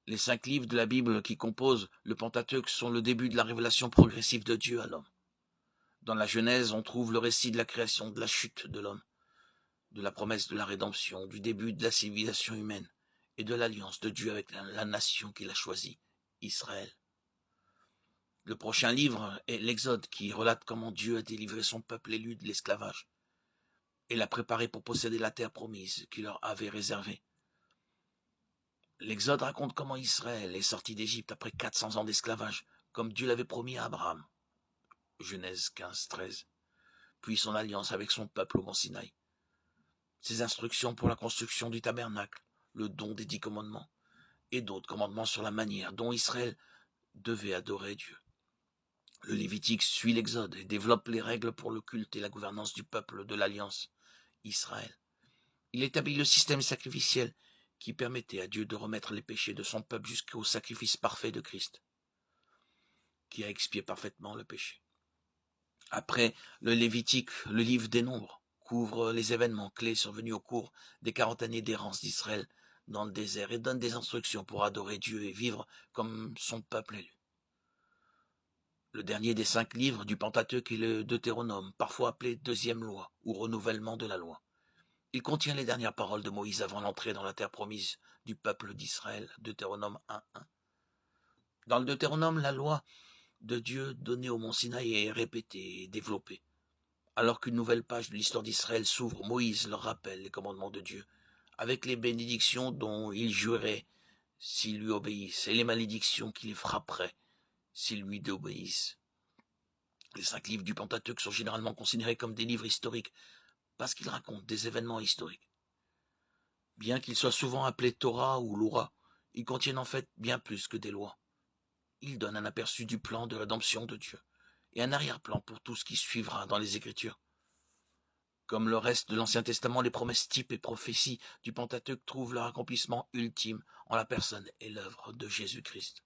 Les 5 livres de la Bible qui composent le Pentateuque sont le début de la révélation progressive de Dieu à l'homme. Dans la Genèse, on trouve le récit de la création, de la chute de l'homme, de la promesse de la rédemption, du début de la civilisation humaine et de l'alliance de Dieu avec la nation qu'il a choisie, Israël. Le prochain livre est l'Exode, qui relate comment Dieu a délivré son peuple élu de l'esclavage et l'a préparé pour posséder la terre promise qu'il leur avait réservée. L'Exode raconte comment Israël est sorti d'Égypte après 400 ans d'esclavage, comme Dieu l'avait promis à Abraham. Genèse 15, 13. Puis son alliance avec son peuple au mont Sinaï. Ses instructions pour la construction du tabernacle, le don des 10 commandements, et d'autres commandements sur la manière dont Israël devait adorer Dieu. Le Lévitique suit l'Exode et développe les règles pour le culte et la gouvernance du peuple de l'Alliance, Israël. Il établit le système sacrificiel qui permettait à Dieu de remettre les péchés de son peuple jusqu'au sacrifice parfait de Christ, qui a expié parfaitement le péché. Après le Lévitique, le livre des Nombres couvre les événements clés survenus au cours des 40 années d'errance d'Israël dans le désert et donne des instructions pour adorer Dieu et vivre comme son peuple élu. Le dernier des 5 livres du Pentateuque est le Deutéronome, parfois appelé deuxième loi ou renouvellement de la loi. Il contient les dernières paroles de Moïse avant l'entrée dans la terre promise du peuple d'Israël, Deutéronome 1.1. Dans le Deutéronome, la loi de Dieu donnée au mont Sinaï est répétée et développée. Alors qu'une nouvelle page de l'histoire d'Israël s'ouvre, Moïse leur rappelle les commandements de Dieu, avec les bénédictions dont il jurait s'ils lui obéissent, et les malédictions qui les frapperaient s'ils lui désobéissent. Les 5 livres du Pentateuque sont généralement considérés comme des livres historiques, parce qu'ils racontent des événements historiques. Bien qu'ils soient souvent appelés Torah ou Loura, ils contiennent en fait bien plus que des lois. Ils donnent un aperçu du plan de rédemption de Dieu, et un arrière-plan pour tout ce qui suivra dans les Écritures. Comme le reste de l'Ancien Testament, les promesses types et prophéties du Pentateuque trouvent leur accomplissement ultime en la personne et l'œuvre de Jésus-Christ.